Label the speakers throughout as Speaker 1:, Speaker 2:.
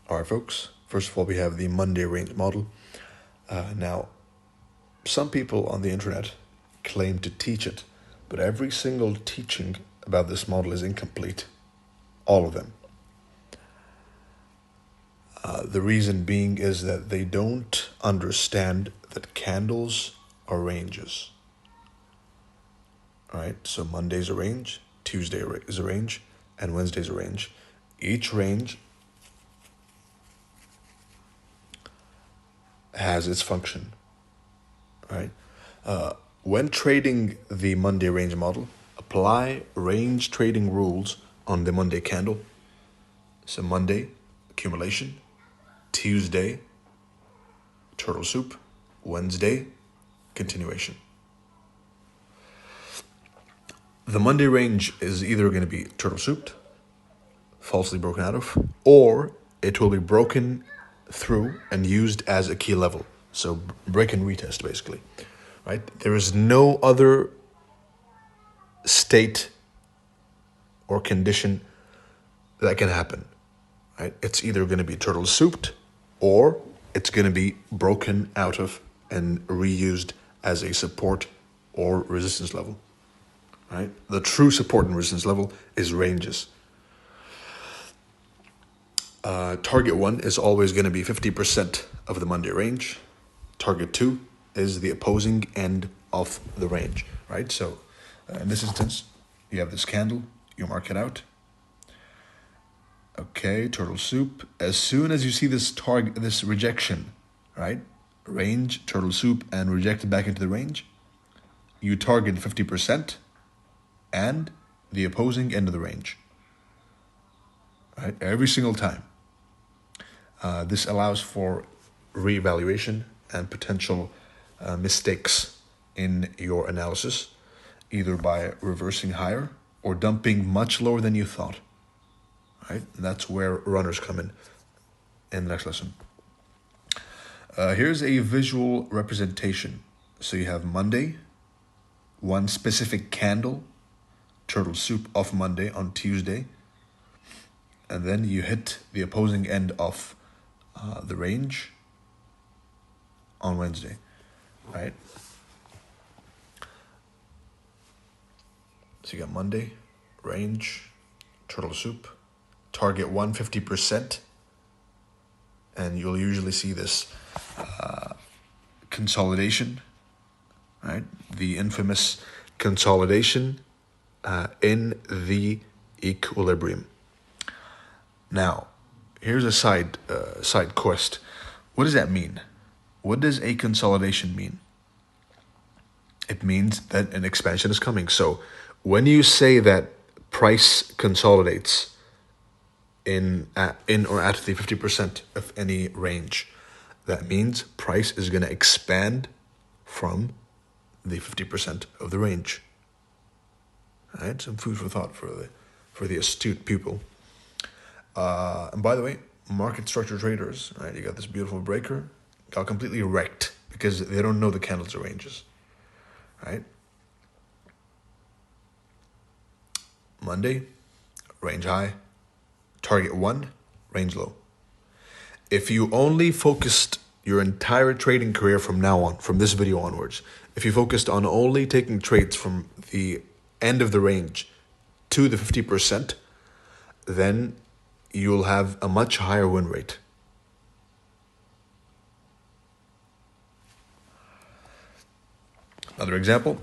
Speaker 1: All right, folks. First of all, we have the Monday range model. Now, some people on the internet claim to teach it, but every single teaching about this model is incomplete. All of them. The reason being is that they don't understand that candles are ranges. All right, so Monday's a range, Tuesday is a range, and Wednesday's a range. Each range has its function. Right? When trading the Monday range model, apply range trading rules on the Monday candle. So Monday, accumulation. Tuesday, turtle soup. Wednesday, continuation. The Monday range is either going to be turtle souped, falsely broken out of, or it will be broken through and used as a key level. So break and retest, basically. Right? There is no other state or condition that can happen. Right? It's either going to be turtle souped or it's going to be broken out of and reused as a support or resistance level. Right? The true support and resistance level is ranges. Target 1 is always going to be 50% of the Monday range. Target 2 is the opposing end of the range, right? So in this instance, you have this candle, you mark it out. Okay, turtle soup. As soon as you see this this rejection, right? Range, turtle soup, and rejected back into the range, you target 50% and the opposing end of the range, right? Every single time. This allows for reevaluation and potential mistakes in your analysis, either by reversing higher or dumping much lower than you thought. Right? And that's where runners come in the next lesson. Here's a visual representation. So you have Monday, one specific candle, turtle soup off Monday on Tuesday, and then you hit the opposing end of the range on Wednesday, right? So you got Monday, range, turtle soup, target 150%, and you'll usually see this consolidation, right? The infamous consolidation in the equilibrium. Now, here's a side quest. What does that mean? What does a consolidation mean? It means that an expansion is coming. So when you say that price consolidates in or at the 50% of any range, that means price is going to expand from the 50% of the range. All right, some food for thought for the astute pupil. And by the way, market structure traders, right? You got this beautiful breaker, got completely wrecked because they don't know the candles or ranges, right? Monday, range high, target 1, range low. If you only focused your entire trading career from now on, from this video onwards, if you focused on only taking trades from the end of the range to the 50%, then you'll have a much higher win rate. Another example,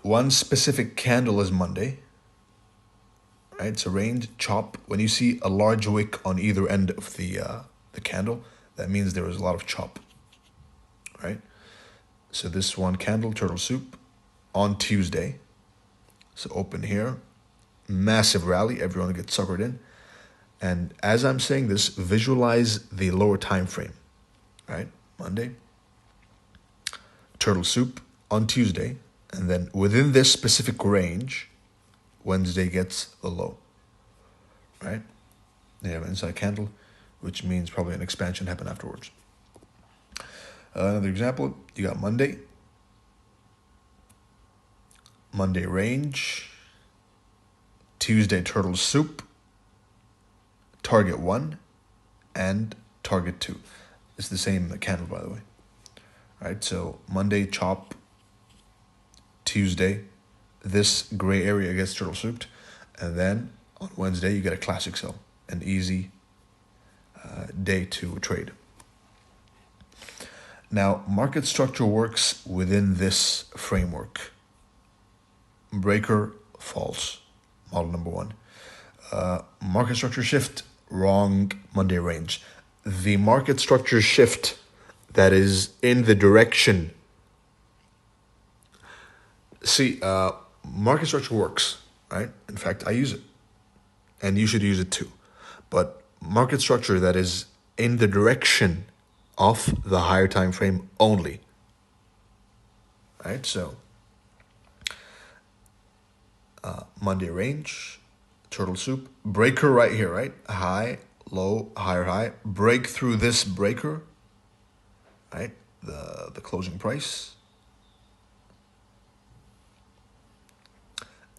Speaker 1: one specific candle is Monday, right? It's a range chop. When you see a large wick on either end of the candle, that means there is a lot of chop, right? So this one candle, turtle soup, on Tuesday. So open here, massive rally, everyone gets suckered in. And as I'm saying this, visualize the lower time frame, right? Monday, turtle soup on Tuesday, and then within this specific range, Wednesday gets the low, right? They have an inside candle, which means probably an expansion happened afterwards. Another example, you got Monday range, Tuesday turtle soup, target 1, and target 2. It's the same candle, by the way. Right, so Monday, chop. Tuesday, this gray area gets turtle souped. And then on Wednesday, you get a classic sell, an easy day to trade. Now, market structure works within this framework. Breaker, false, model number 1. Market structure shift, wrong, Monday range. The market structure shift that is in the direction. See, market structure works, right? In fact, I use it, and you should use it too. But market structure that is in the direction of the higher time frame only, right? So, Monday range, turtle soup, breaker right here, right? High, low, higher high, break through this breaker, right? The closing price.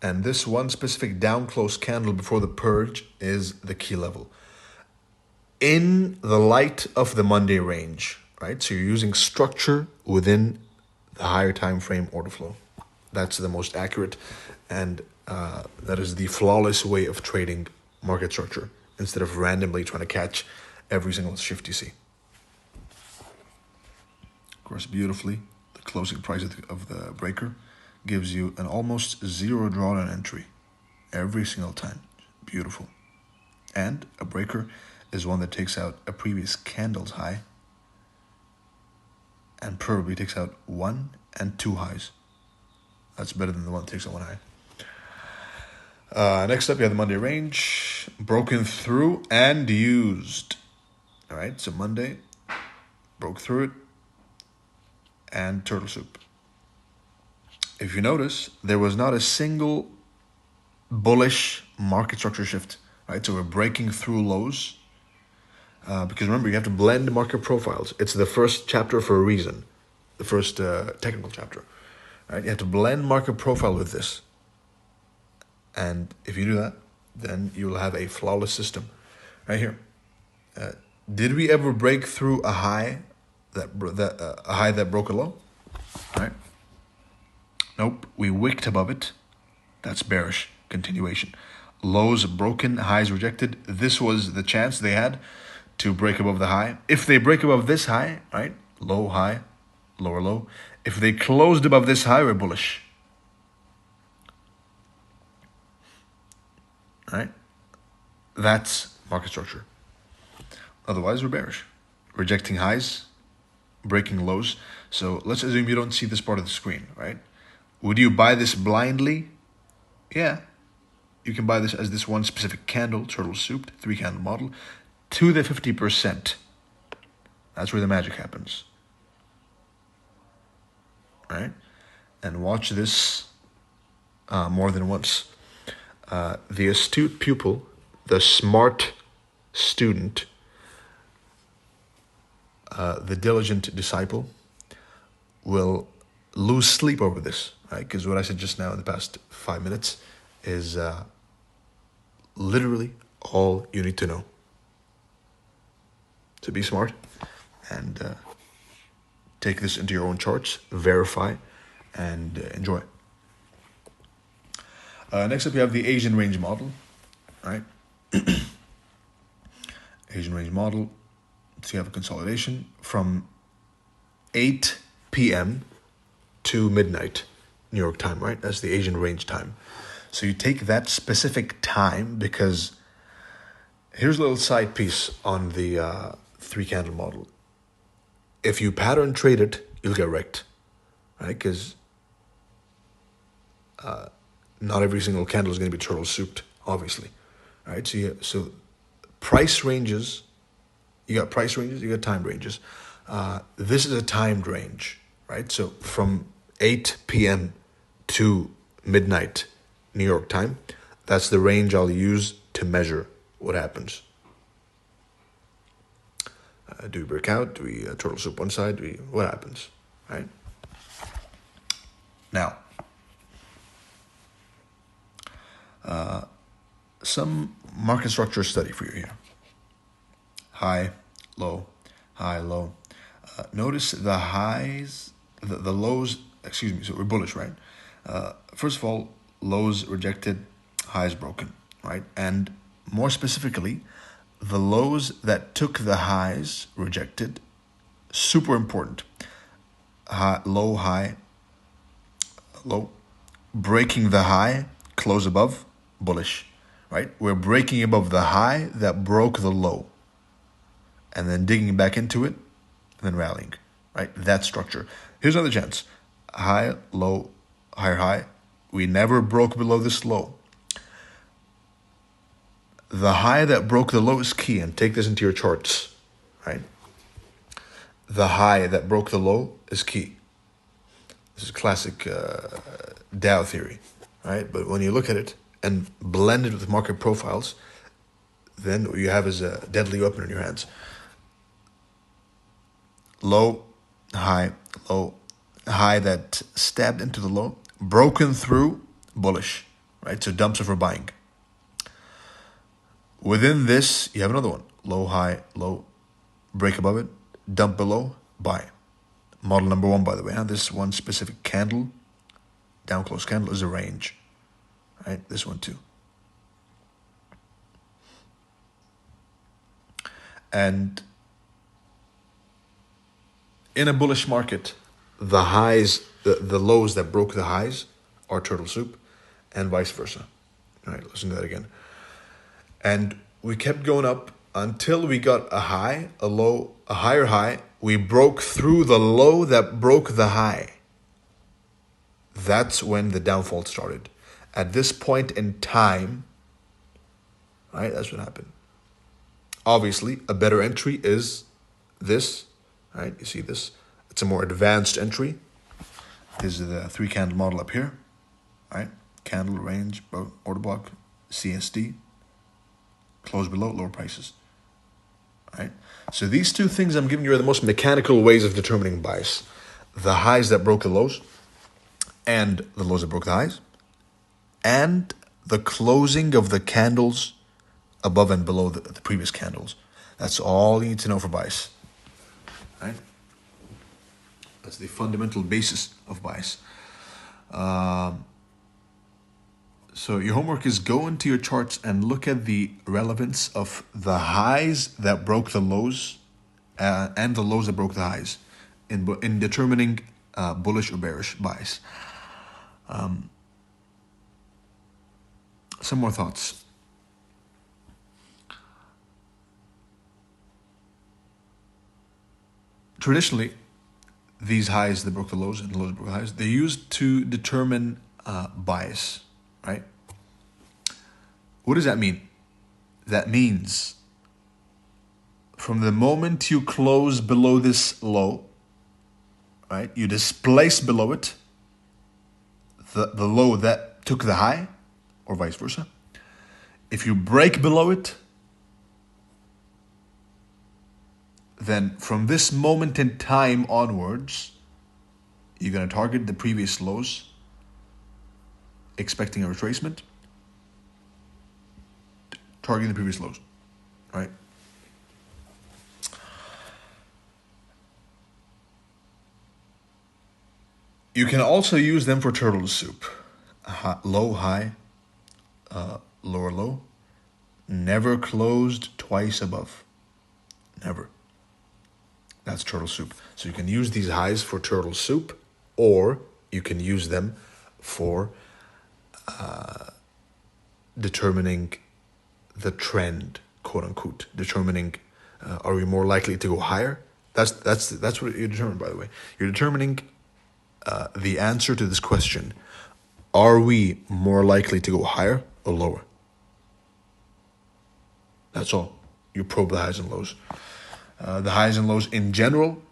Speaker 1: And this one specific down close candle before the purge is the key level. In the light of the Monday range, right? So you're using structure within the higher time frame order flow. That's the most accurate, and that is the flawless way of trading market structure instead of randomly trying to catch every single shift you see. Of course, beautifully, the closing price of the breaker gives you an almost zero drawdown entry every single time. Beautiful. And a breaker is one that takes out a previous candle's high and probably takes out 1 and 2 highs. That's better than the one that takes out 1 high. Next up, you have the Monday range, broken through and used. All right, so Monday, broke through it, and turtle soup. If you notice, there was not a single bullish market structure shift, right? So we're breaking through lows. Because remember, you have to blend market profiles. It's the first chapter for a reason, the first technical chapter. Right? You have to blend market profile with this. And if you do that, then you'll have a flawless system. Right here. Did we ever break through a high that broke a low? Right? Nope. We wicked above it. That's bearish continuation. Lows broken, highs rejected. This was the chance they had to break above the high. If they break above this high, right? Low, high, lower, low. If they closed above this high, we're bullish. Right? That's market structure. Otherwise, we're bearish. Rejecting highs, breaking lows. So let's assume you don't see this part of the screen, right? Would you buy this blindly? Yeah. You can buy this as this one specific candle, turtle soup, 3-candle model, to the 50%. That's where the magic happens. Right? And watch this more than once. The astute pupil, the smart student, the diligent disciple will lose sleep over this, right? Because what I said just now in the past 5 minutes is literally all you need to know. To be smart and take this into your own charts, verify, and enjoy. Next up, you have the Asian range model, right? Asian range model. So you have a consolidation from 8 p.m. to midnight, New York time, right? That's the Asian range time. So you take that specific time because here's a little side piece on the 3-candle model. If you pattern trade it, you'll get wrecked, right? Because not every single candle is going to be turtle souped, obviously, right? So price ranges, you got price ranges, you got time ranges. This is a timed range, right? So from 8 p.m. to midnight, New York time, that's the range I'll use to measure what happens. Do we break out? Do we turtle soup one side? What happens, right? Now, some market structure study for you here. high, low, high, low. Notice the highs, the lows, excuse me, so we're bullish, right? First of all, lows rejected, highs broken, right? And more specifically, the lows that took the highs rejected, super important. High, low, breaking the high, close above, bullish, right? We're breaking above the high that broke the low, and then digging back into it, and then rallying, right? That structure. Here's another chance. High, low, higher high. We never broke below this low. The high that broke the low is key, and take this into your charts, right? The high that broke the low is key. This is classic Dow theory, right? But when you look at it and blend it with market profiles, then what you have is a deadly weapon in your hands. Low, high that stabbed into the low, broken through, bullish, right? So dumps are for buying. Within this, you have another one. Low, high, low, break above it, dump below, buy. Model number 1, by the way. Now, this one specific candle, down close candle, is a range, right? This one too. And in a bullish market, the highs, the lows that broke the highs are turtle soup, and vice versa. All right, listen to that again. And we kept going up until we got a high, a low, a higher high. We broke through the low that broke the high. That's when the downfall started. At this point in time, right, that's what happened. Obviously, a better entry is this, right? You see this? It's a more advanced entry. This is the 3 candle model up here, right? Candle, range, order block, CSD. Close below, lower prices, right? So these 2 things I'm giving you are the most mechanical ways of determining bias. The highs that broke the lows, and the lows that broke the highs, and the closing of the candles above and below the previous candles. That's all you need to know for bias, right? That's the fundamental basis of bias. So your homework is go into your charts and look at the relevance of the highs that broke the lows and the lows that broke the highs in determining bullish or bearish bias. Some more thoughts. Traditionally, these highs that broke the lows and the lows that broke the highs, they're used to determine bias, right? What does that mean? That means from the moment you close below this low, right, you displace below it the low that took the high, or vice versa. If you break below it, then from this moment in time onwards, you're going to target the previous lows, expecting a retracement, targeting the previous lows, right? You can also use them for turtle soup. Low, high, lower, low. Never closed twice above. Never. That's turtle soup. So you can use these highs for turtle soup, or you can use them for determining the trend, quote unquote. Determining, are we more likely to go higher? That's what you determine, by the way. You're determining the answer to this question: are we more likely to go higher or lower? That's all. You probe the highs and lows. The highs and lows in general,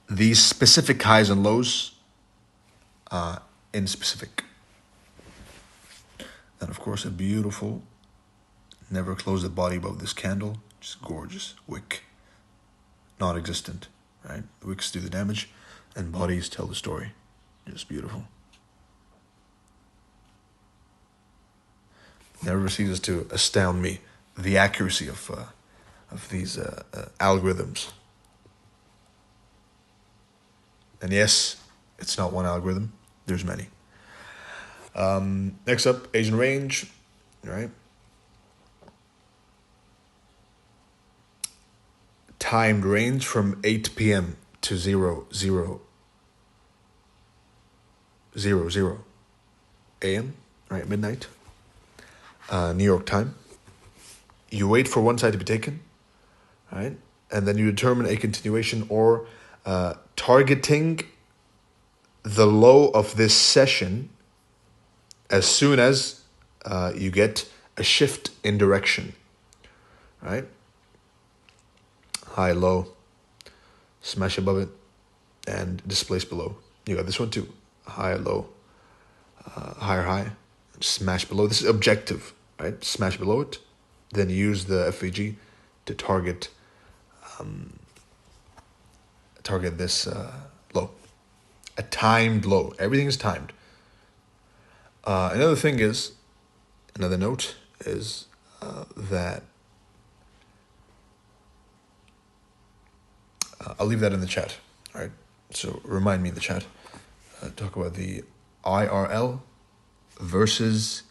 Speaker 1: these specific highs and lows in specific. And of course, a beautiful, never close the body above this candle, just gorgeous wick, non-existent, right? The wicks do the damage, and bodies tell the story. Just beautiful. Never ceases to astound me the accuracy of algorithms. And yes, it's not one algorithm. There's many. Next up, Asian range, right? Timed range from 8 p.m. to 00:00 a.m., right, midnight, New York time. You wait for one side to be taken, right? And then you determine a continuation or targeting the low of this session as soon as you get a shift in direction, right? High, low, smash above it, and displace below. You got this one too. High, low, higher, high, smash below. This is objective, right? Smash below it, then use the FVG to target this low. A timed low. Everything is timed. Another note is that I'll leave that in the chat. All right. So remind me in the chat. Talk about the IRL versus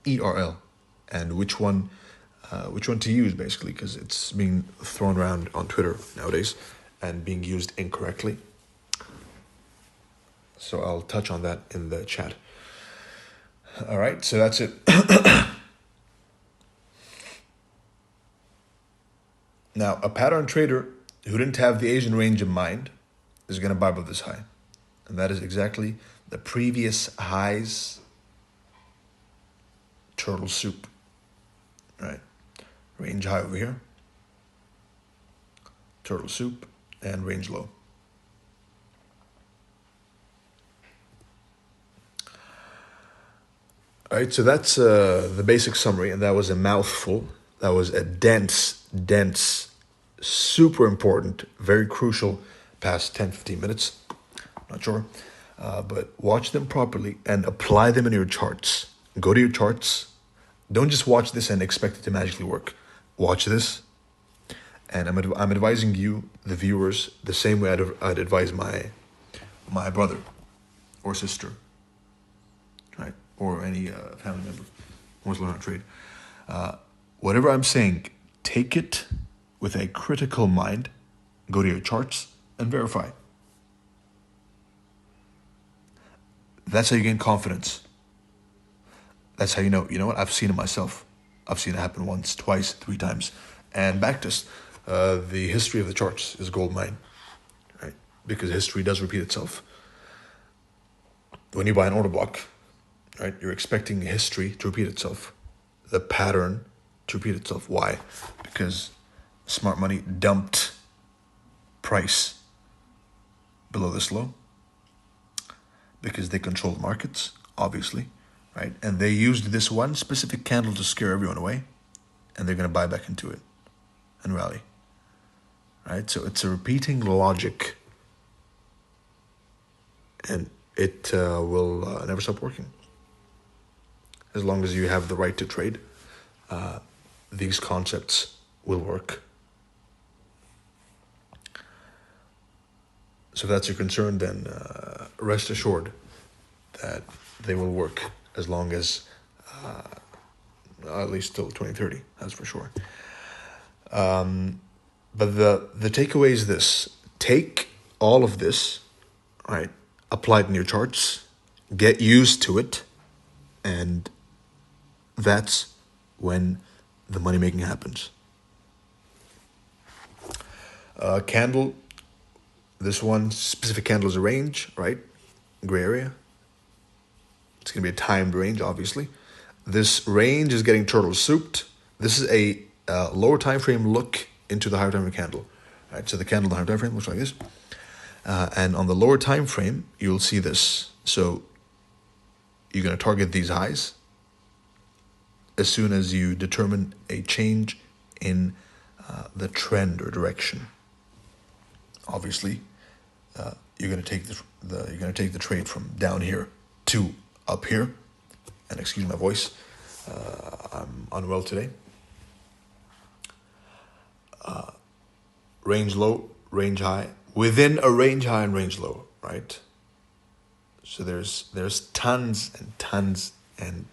Speaker 1: ERL, and which one to use, basically, because it's being thrown around on Twitter nowadays and being used incorrectly. So I'll touch on that in the chat. All right, so that's it. Now, a pattern trader who didn't have the Asian range in mind is going to buy above this high. And that is exactly the previous highs turtle soup, right? Range high over here, turtle soup, and range low. All right, so that's the basic summary, and that was a mouthful. That was a dense, super important, very crucial past 10, 15 minutes. Not sure. But watch them properly and apply them in your charts. Go to your charts. Don't just watch this and expect it to magically work. Watch this. And I'm advising you, the viewers, the same way I'd advise my brother or sister, right? Or any family member who wants to learn how to trade. Whatever I'm saying, take it with a critical mind. Go to your charts and verify. That's how you gain confidence. That's how you know what? I've seen it myself. I've seen it happen once, twice, 3 times. And backtest, the history of the charts is gold mine, right? Because history does repeat itself. When you buy an order block, right, you're expecting history to repeat itself. The pattern to repeat itself. Why? Because smart money dumped price below this low. Because they control the markets, obviously, right? And they used this one specific candle to scare everyone away, and they're going to buy back into it and rally, right? So it's a repeating logic, and it will never stop working. As long as you have the right to trade, these concepts will work. So if that's your concern, then rest assured that they will work as long as, at least till 2030, that's for sure. But the takeaway is this. Take all of this, right, apply it in your charts, get used to it, and that's when the money making happens. Candle. This one specific candle is a range, right? Gray area. It's going to be a timed range, obviously. This range is getting turtle souped. This is a lower time frame look into the higher time frame candle. Right, so the candle in the higher time frame looks like this. And on the lower time frame, you'll see this. So you're going to target these highs as soon as you determine a change in the trend or direction. Obviously, you're going to take the trade from down here to up here. And excuse my voice, I'm unwell today. range low, range high, within a range high and range low, right? So there's tons and tons, and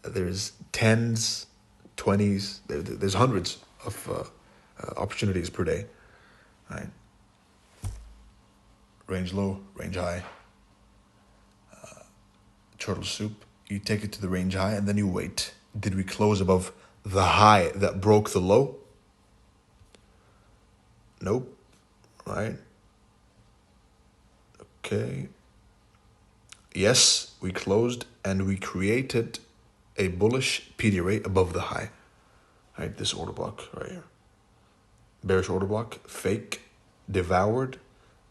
Speaker 1: there's tens, 20s, there's hundreds of opportunities per day, right? Range low, range high, turtle soup. You take it to the range high and then you wait. Did we close above the high that broke the low? Nope, right? Okay. Yes, we closed and we created a bullish PD rate above the high, right? This order block right here. Bearish order block, fake, devoured,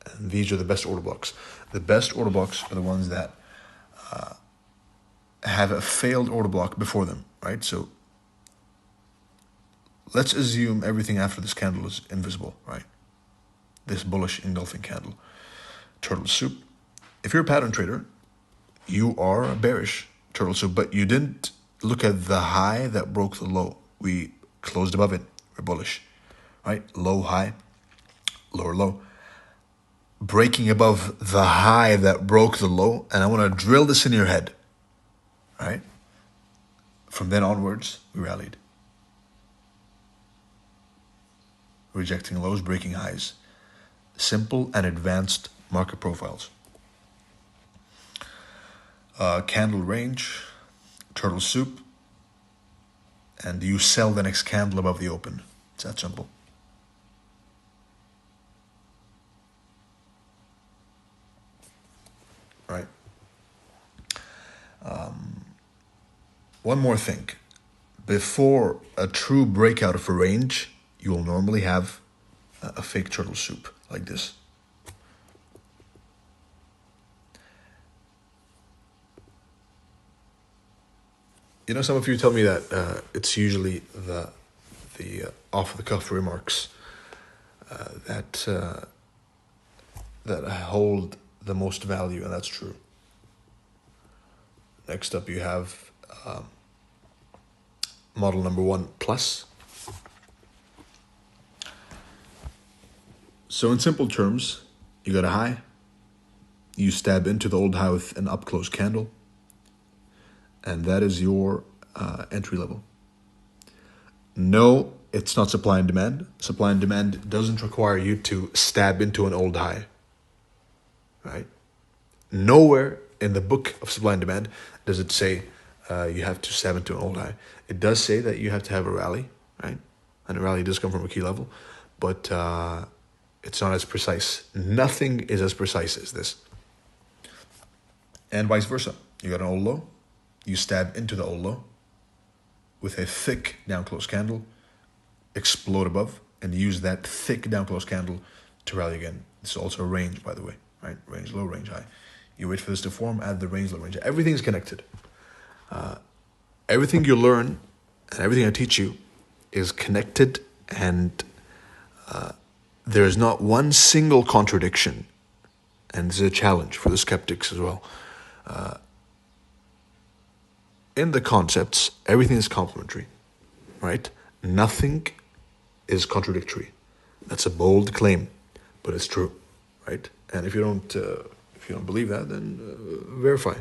Speaker 1: and these are the best order blocks. The best order blocks are the ones that have a failed order block before them, right? So let's assume everything after this candle is invisible, right? This bullish engulfing candle. Turtle soup. If you're a pattern trader, you are a bearish turtle soup, but you didn't look at the high that broke the low. We closed above it. We're bullish, right? Low, high, lower, low. Breaking above the high that broke the low, and I want to drill this in your head, right? From then onwards, we rallied. Rejecting lows, breaking highs. Simple and advanced market profiles. Candle range, turtle soup, and you sell the next candle above the open. It's that simple. Right. One more thing. Before a true breakout of a range, you will normally have a fake turtle soup like this. You know, some of you tell me that it's usually the off-the-cuff remarks that hold the most value, and that's true. Next up, you have model number 1 plus. So in simple terms, you got a high, you stab into the old high with an up-close candle, and that is your entry level. No, it's not supply and demand. Supply and demand doesn't require you to stab into an old high, right? Nowhere in the book of supply and demand does it say you have to stab into an old high. It does say that you have to have a rally, right? And a rally does come from a key level, but it's not as precise. Nothing is as precise as this. And vice versa. You got an old low, you stab into the old low with a thick down close candle, explode above, and use that thick down close candle to rally again. This is also a range, by the way, right? Range low, range high. You wait for this to form, add the range low, range high. Everything's connected. Everything you learn and everything I teach you is connected, and there is not one single contradiction. And this is a challenge for the skeptics as well. In the concepts, everything is complementary, right? Nothing is contradictory. That's a bold claim, but it's true, right? And if you don't believe that, then verify.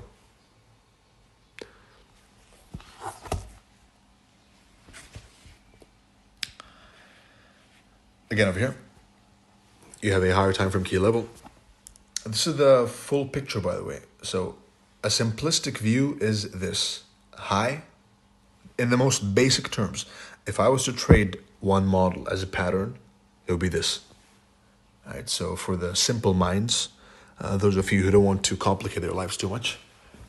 Speaker 1: Again, over here, you have a higher time frame key level. This is the full picture, by the way. So a simplistic view is this. High, in the most basic terms, if I was to trade one model as a pattern, it would be this. All right, so for the simple minds, those of you who don't want to complicate their lives too much,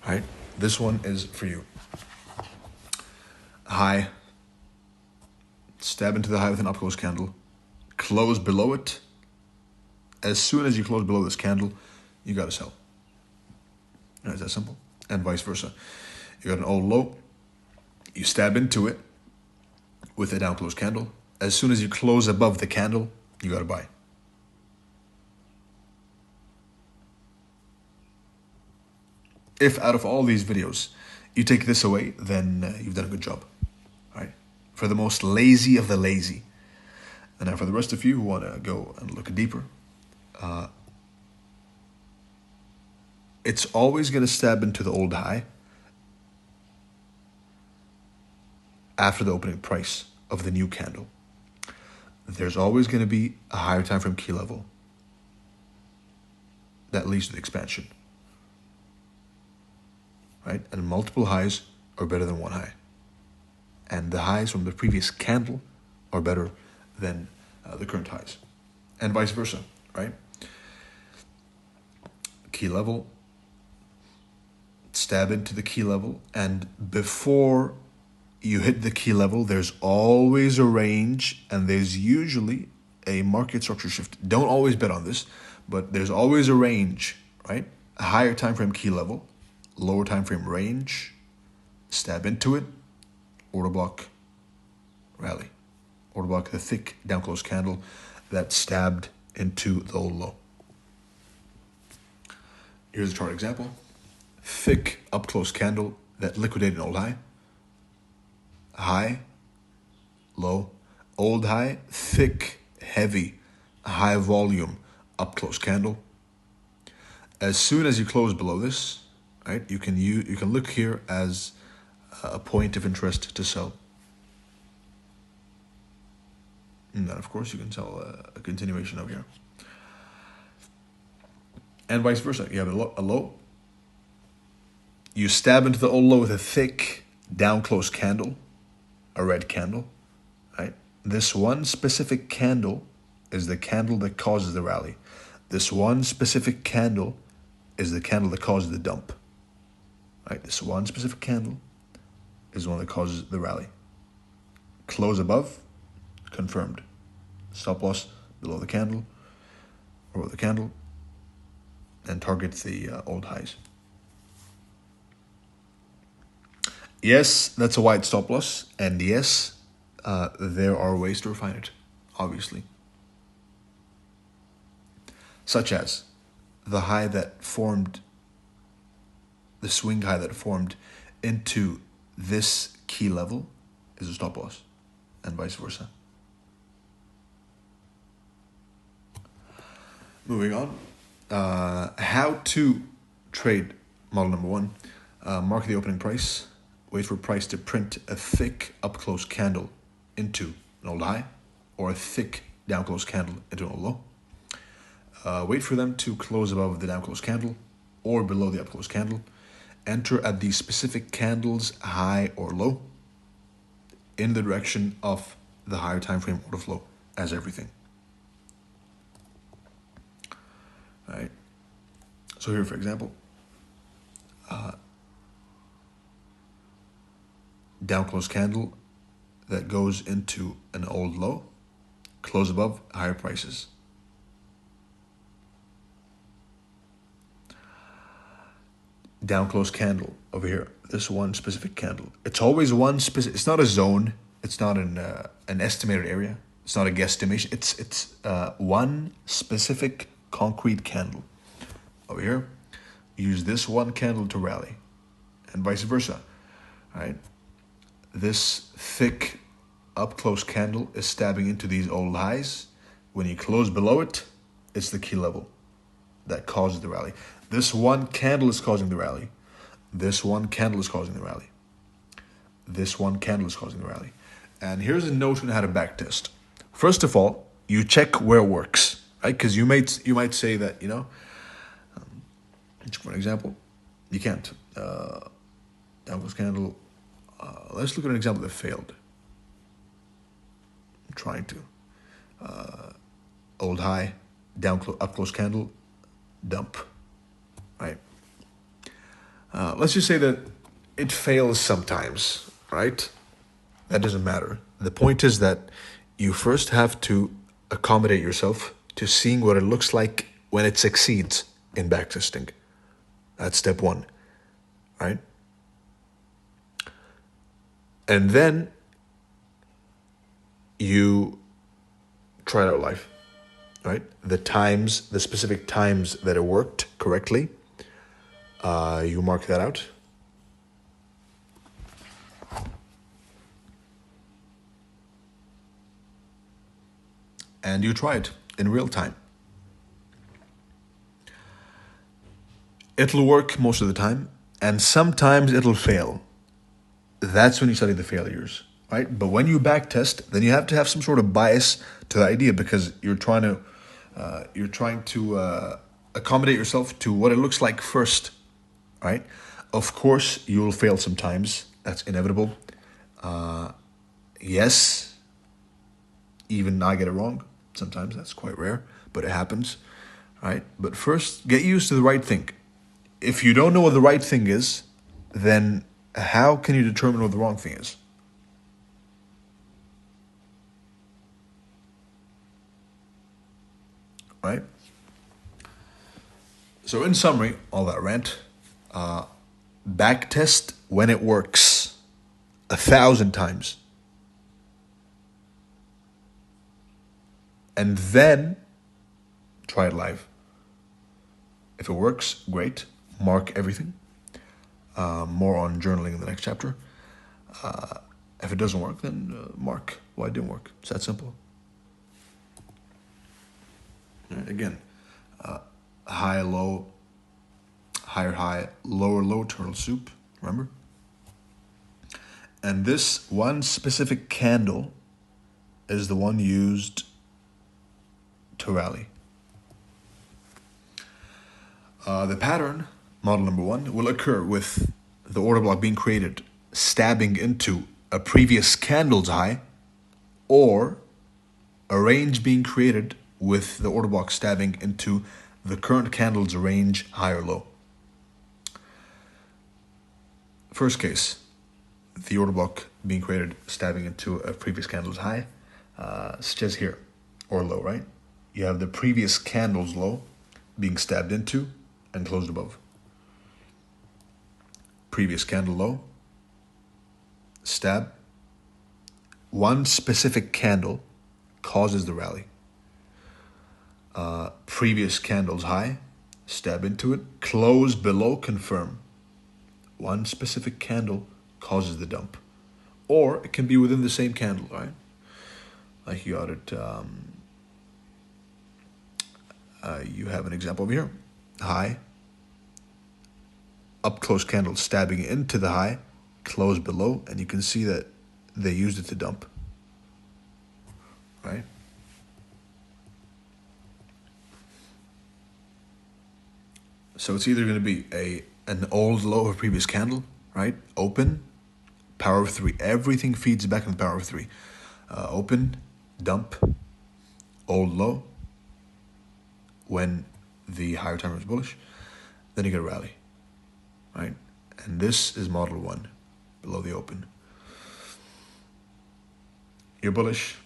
Speaker 1: right? This one is for you. High, stab into the high with an up-close candle, close below it. As soon as you close below this candle, you got to sell. All right, is that simple? And vice versa. You got an old low, you stab into it with a down close candle. As soon as you close above the candle, you got to buy. If out of all these videos you take this away, then you've done a good job, right? For the most lazy of the lazy, And now for the rest of you who want to go and look deeper, it's always going to stab into the old high after the opening price of the new candle. There's always going to be a higher time frame key level that leads to the expansion, right? And multiple highs are better than one high, and the highs from the previous candle are better than the current highs, and vice versa, right? Key level, stab into the key level, and before you hit the key level, there's always a range, and there's usually a market structure shift. Don't always bet on this, but there's always a range, right? A higher time frame key level, lower time frame range, stab into it, order block, rally. Order block, the thick down close candle that stabbed into the old low. Here's a chart example. Thick up close candle that liquidated an old high. High, low, old high, thick, heavy, high volume, up close candle. As soon as you close below this, right, you can look here as a point of interest to sell. And then, of course, you can sell a continuation over here. And vice versa. You have a low. You stab into the old low with a thick down close candle, a red candle, right? This one specific candle is the candle that causes the rally. This one specific candle is the candle that causes the dump, right? This one specific candle is the one that causes the rally. Close above, confirmed. Stop loss below the candle, or above the candle, and target the old highs. Yes, that's a wide stop loss, and yes, there are ways to refine it, obviously. Such as the high that formed, the swing high that formed into this key level is a stop loss, and vice versa. Moving on, how to trade model number one. Mark the opening price. Wait for price to print a thick up-close candle into an old high, or a thick down-close candle into an old low. Wait for them to close above the down-close candle or below the up-close candle. Enter at the specific candle's high or low in the direction of the higher time frame order flow as everything. All right. So here, for example, down close candle that goes into an old low, close above higher prices. Down close candle over here, this one specific candle. It's always one specific, it's not a zone, it's not an estimated area, it's not a guesstimation, it's one specific concrete candle. Over here, use this one candle to rally, and vice versa, right? This thick up-close candle is stabbing into these old highs. When you close below it, it's the key level that causes the rally. This one candle is causing the rally. This one candle is causing the rally. This one candle is causing the rally. And here's a note on how to backtest. First of all, you check where it works, right? Because you might say that, you know, for an example, you can't. Downwards candle. Let's look at an example that failed. I'm trying to. Old high, up close candle, dump. Right. Let's just say that it fails sometimes, right? That doesn't matter. The point is that you first have to accommodate yourself to seeing what it looks like when it succeeds in backtesting. That's step one, right? And then you try it out live, right? The specific times that it worked correctly, you mark that out. and you try it in real time. It'll work most of the time, and sometimes it'll fail. That's when you study the failures, right? But when you back test, then you have to have some sort of bias to the idea, because you're trying to accommodate yourself to what it looks like first, right? Of course, you'll fail sometimes. That's inevitable. Yes, even I get it wrong sometimes. That's quite rare, but it happens, right? But first, get used to the right thing. If you don't know what the right thing is, then how can you determine what the wrong thing is? Right? So in summary, all that rant, back test when it works 1,000 times. And then try it live. If it works, great. Mark everything. More on journaling in the next chapter. If it doesn't work, then mark why it didn't work. It's that simple. Again, high, low, higher, high, lower, low turtle soup. Remember? And this one specific candle is the one used to rally. The pattern, model number 1, will occur with the order block being created, stabbing into a previous candle's high, or a range being created with the order block stabbing into the current candle's range, high or low. First case, the order block being created, stabbing into a previous candle's high, such as here, or low, right? You have the previous candle's low being stabbed into and closed above. Previous candle low, stab. One specific candle causes the rally. Previous candle's high, stab into it, close below, confirm. One specific candle causes the dump. Or it can be within the same candle, right? Like you got it, you have an example over here. High, up close candle stabbing into the high, close below, and you can see that they used it to dump, right? So it's either going to be an old low of a previous candle, right? Open, power of 3. Everything feeds back in the power of 3. Open, dump, old low. When the higher timer is bullish, then you get a rally, right? And this is model 1, below the open. You're bullish,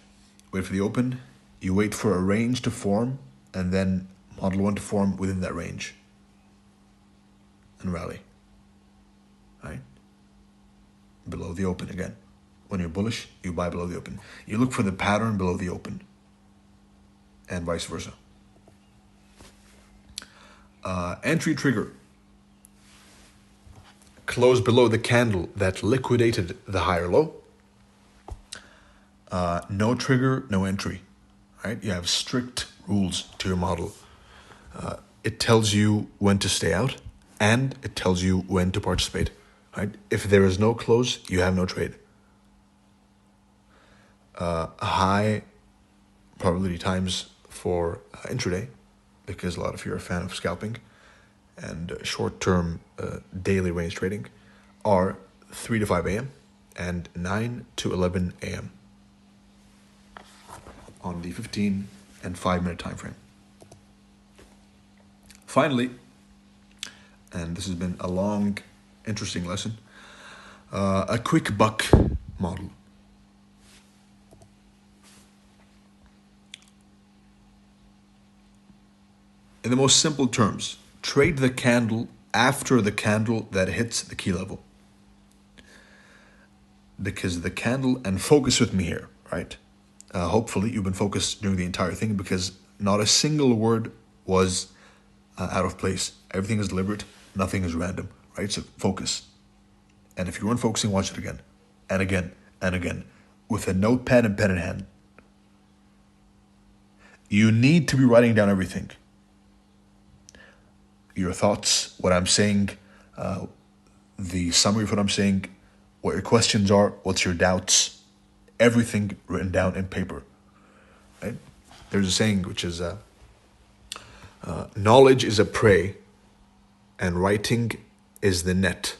Speaker 1: wait for the open, you wait for a range to form, and then model 1 to form within that range, and rally, right? Below the open again. When you're bullish, you buy below the open. You look for the pattern below the open, and vice versa. Entry trigger. Close below the candle that liquidated the higher low. No trigger, no entry. Right? You have strict rules to your model. It tells you when to stay out, and it tells you when to participate. Right? If there is no close, you have no trade. High probability times for intraday, because a lot of you are a fan of scalping and short-term daily range trading, are 3 to 5 a.m. and 9 to 11 a.m. on the 15 and 5-minute time frame. Finally, and this has been a long, interesting lesson, a quick buck model. In the most simple terms, trade the candle after the candle that hits the key level. Because the candle, and focus with me here, right? Hopefully you've been focused during the entire thing, because not a single word was out of place. Everything is deliberate, nothing is random, right? So focus. And if you weren't focusing, watch it again, and again, and again, with a notepad and pen in hand. You need to be writing down everything. Your thoughts, what I'm saying, the summary of what I'm saying, what your questions are, what's your doubts, everything written down in paper. Right? There's a saying which is, knowledge is a prey and writing is the net.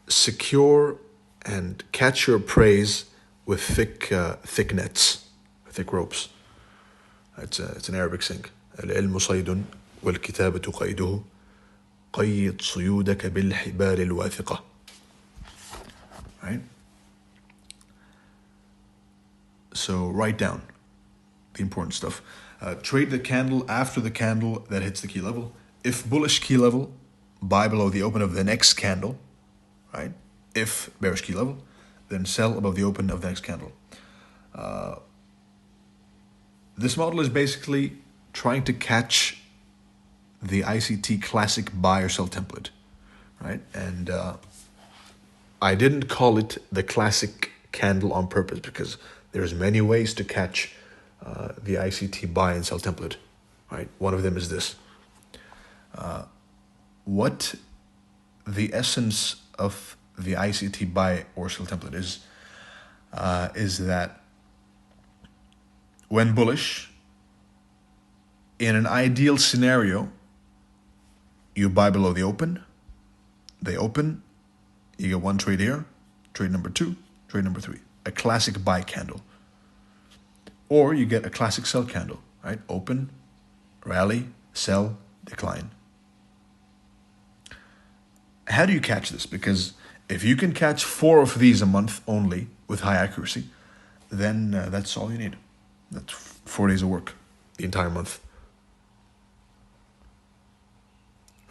Speaker 1: Secure and catch your prey with thick nets, thick ropes. It's an Arabic saying. العلم صيد والكتابة قيده قيد صيودك بالحبال الواثقة. Right? So write down the important stuff. Trade the candle after the candle that hits the key level. If bullish key level, buy below the open of the next candle. Right? If bearish key level, then sell above the open of the next candle. This model is basically trying to catch the ICT classic buy or sell template, right? And I didn't call it the classic candle on purpose because there's many ways to catch the ICT buy and sell template, right? One of them is this. What the essence of the ICT buy or sell template is that when bullish, in an ideal scenario, you buy below the open, they open, you get one trade here, trade number 2, trade number 3, a classic buy candle. Or you get a classic sell candle, right? Open, rally, sell, decline. How do you catch this? Because if you can catch 4 of these a month only with high accuracy, then that's all you need. That's 4 days of work, the entire month.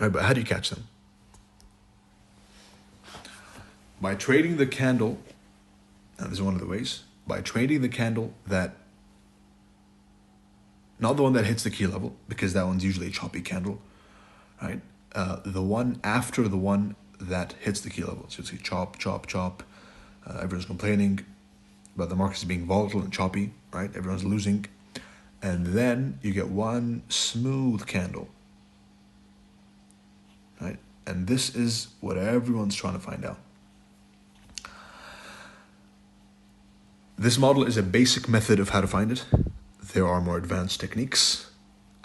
Speaker 1: Right, but how do you catch them? By trading the candle, and this is one of the ways, by trading the candle that, not the one that hits the key level, because that one's usually a choppy candle, right? The one after the one that hits the key level. So you see chop, chop, chop. Everyone's complaining about the markets being volatile and choppy, right? Everyone's losing. And then you get one smooth candle, right? And this is what everyone's trying to find out. This model is a basic method of how to find it. There are more advanced techniques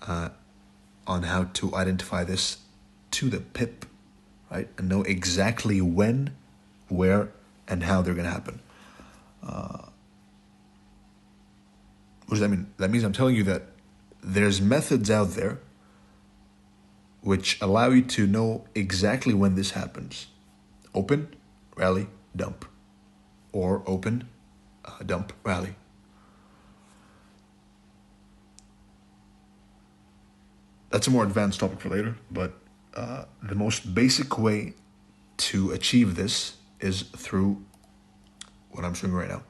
Speaker 1: on how to identify this to the pip, right? And know exactly when, where, and how they're going to happen. What does that mean? That means I'm telling you that there's methods out there which allow you to know exactly when this happens. Open, rally, dump. Or open, dump, rally. That's a more advanced topic for later, but the most basic way to achieve this is through what I'm showing right now.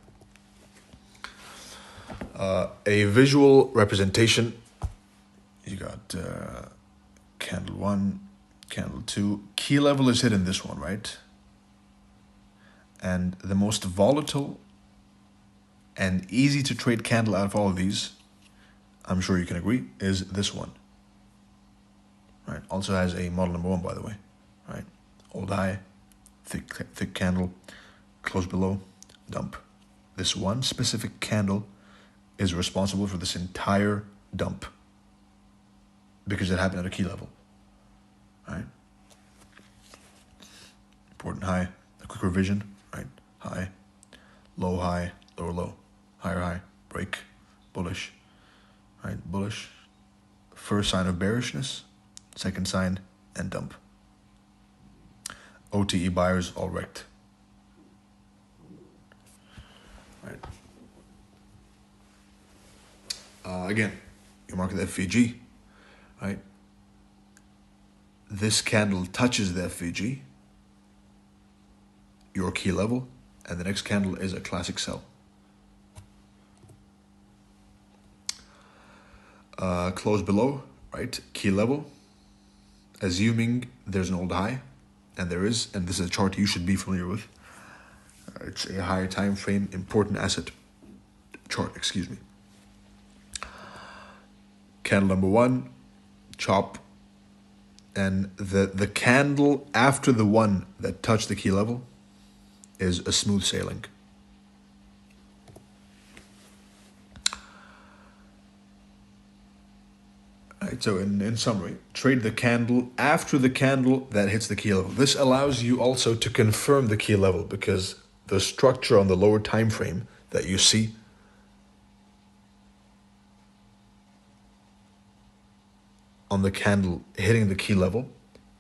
Speaker 1: A visual representation. You got candle 1, candle 2. Key level is hidden in this one, right? And the most volatile and easy to trade candle out of all of these, I'm sure you can agree, is this one. Right? Also has a model number 1, by the way. Right? Old high, thick candle, close below, dump. This one specific candle is responsible for this entire dump because it happened at a key level. Right? Important high, a quick revision, right? High, lower low, higher high, break, bullish, right? Bullish. First sign of bearishness, second sign, and dump. OTE buyers all wrecked. Right. Again, you mark the FVG, right? This candle touches the FVG, your key level, and the next candle is a classic sell. Close below, right? Key level, assuming there's an old high, and there is, and this is a chart you should be familiar with. It's a higher time frame, important asset. chart, excuse me. Candle number 1, chop, and the candle after the one that touched the key level is a smooth sailing. Right, so in summary, trade the candle after the candle that hits the key level. This allows you also to confirm the key level because the structure on the lower time frame that you see on the candle hitting the key level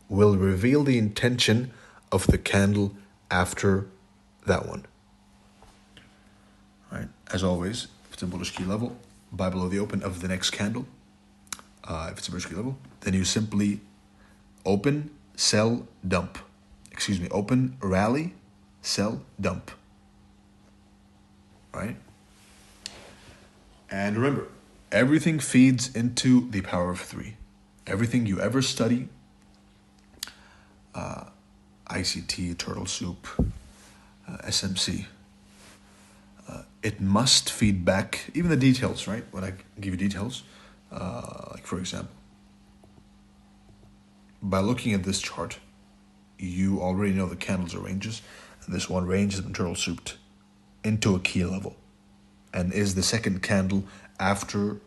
Speaker 1: will reveal the intention of the candle after that one. Right, as always, if it's a bullish key level, buy below the open of the next candle. If it's a bullish key level, then you simply open, sell, dump. Excuse me, open, rally, sell, dump. Right? And remember, everything feeds into the power of 3. Everything you ever study, ICT, turtle soup, SMC, it must feed back, even the details, right? When I give you details, like for example, by looking at this chart, you already know the candles are ranges, and this one range has been turtle souped into a key level, and is the second candle after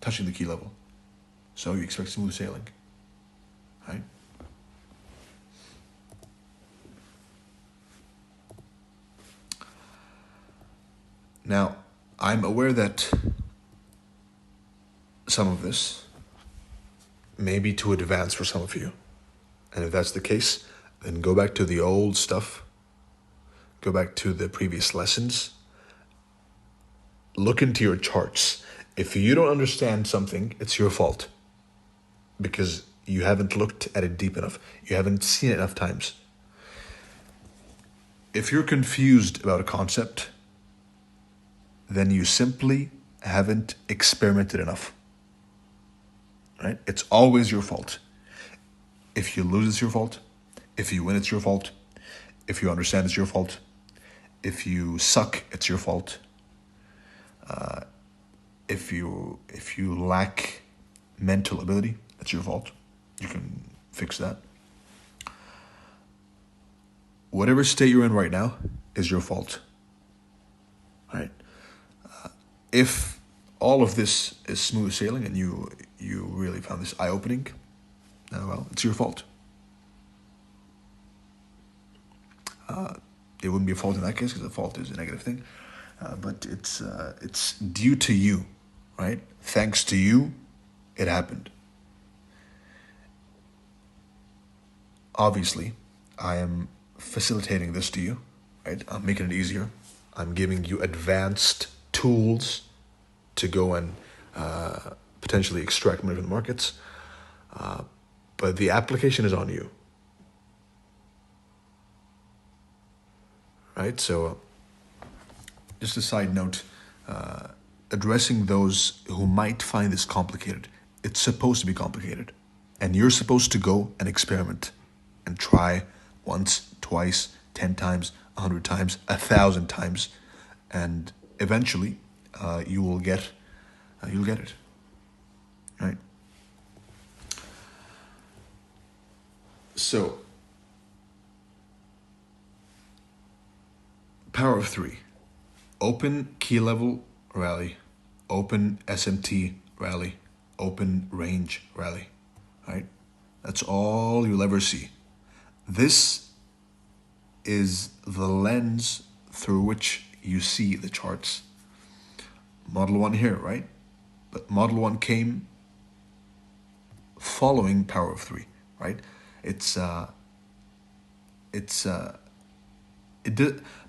Speaker 1: touching the key level. So you expect smooth sailing, right? Now, I'm aware that some of this may be too advanced for some of you. And if that's the case, then go back to the old stuff. Go back to the previous lessons. Look into your charts. If you don't understand something, it's your fault. Because you haven't looked at it deep enough. You haven't seen it enough times. If you're confused about a concept, then you simply haven't experimented enough. Right? It's always your fault. If you lose, it's your fault. If you win, it's your fault. If you understand, it's your fault. If you suck, it's your fault. If you lack mental ability, it's your fault. You can fix that. Whatever state you're in right now is your fault. Right? If all of this is smooth sailing and you really found this eye-opening, well, it's your fault. It wouldn't be a fault in that case because a fault is a negative thing, but it's due to you, right? Thanks to you, it happened. Obviously, I am facilitating this to you, right? I'm making it easier. I'm giving you advanced tools to go and potentially extract money from the markets. But the application is on you. Right? So, just a side note, addressing those who might find this complicated. It's supposed to be complicated. And you're supposed to go and experiment and try once, twice, 10 times, 100 times, 1,000 times. And eventually, you'll get it. Right? So, power of 3. Open key level rally. Open SMT rally. Open range rally. Right? That's all you'll ever see. This is the lens through which you see the charts. Model 1 here, right? But Model 1 came following power of 3, right?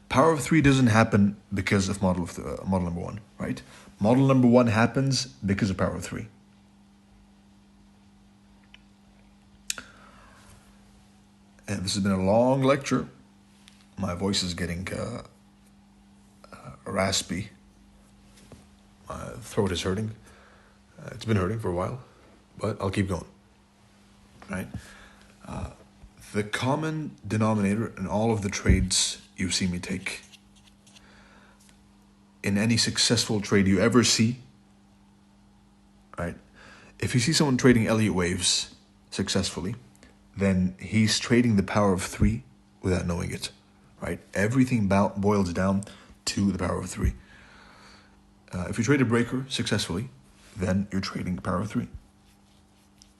Speaker 1: Power of 3 doesn't happen because of model number 1, right? Model number 1 happens because of power of 3. And this has been a long lecture. My voice is getting raspy. My throat is hurting. It's been hurting for a while, but I'll keep going. Right? The common denominator in all of the trades you've seen me take in any successful trade you ever see, right? If you see someone trading Elliott waves successfully, then he's trading the power of 3 without knowing it, right? Everything boils down to the power of 3. If you trade a breaker successfully, then you're trading the power of 3.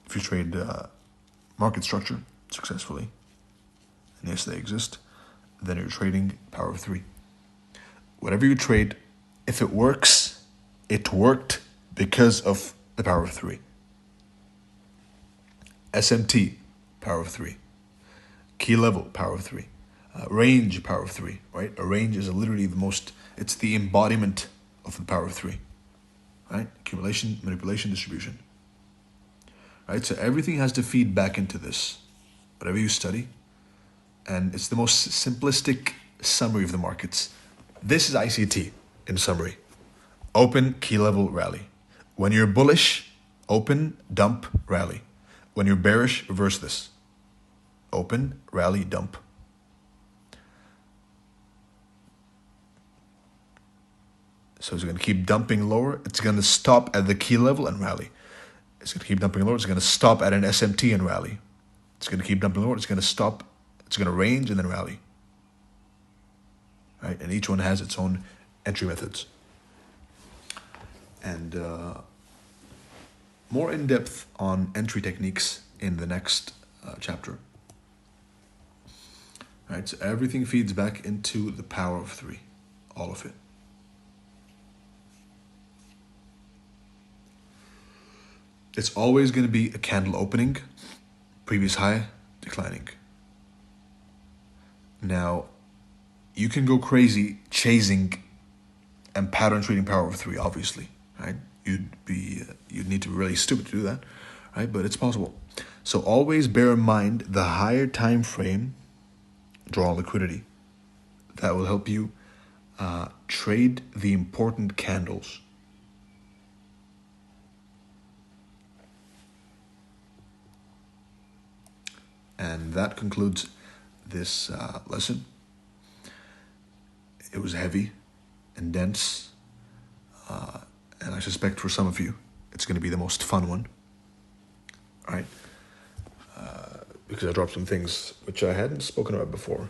Speaker 1: If you trade market structure successfully, and yes, they exist, then you're trading power of 3. Whatever you trade, if it works, it worked because of the power of 3. SMT, power of 3. Key level, power of 3. Range, power of 3, right? A range is literally it's the embodiment of the power of 3, right? Accumulation, manipulation, distribution, right? So everything has to feed back into this, whatever you study. And it's the most simplistic summary of the markets. This is ICT in summary. Open, key level, rally. When you're bullish, open, dump, rally. When you're bearish, reverse this. Open, rally, dump. So it's going to keep dumping lower. It's going to stop at the key level and rally. It's going to keep dumping lower. It's going to stop at an SMT and rally. It's going to keep dumping lower. It's going to stop. It's going to range and then rally. Right? And each one has its own entry methods. And more in depth on entry techniques in the next chapter. Right? So everything feeds back into the power of 3. All of it. It's always going to be a candle opening, previous high, declining. Now, you can go crazy chasing and pattern trading power of 3, obviously, right? You'd need to be really stupid to do that, right? But it's possible. So always bear in mind the higher time frame, draw liquidity. That will help you trade the important candles. And that concludes this lesson. It was heavy and dense, and I suspect for some of you, it's going to be the most fun one, right? Because I dropped some things which I hadn't spoken about before,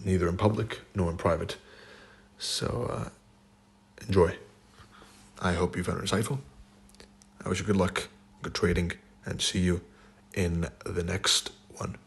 Speaker 1: neither in public nor in private. So enjoy. I hope you found it insightful. I wish you good luck, good trading, and see you in the next one.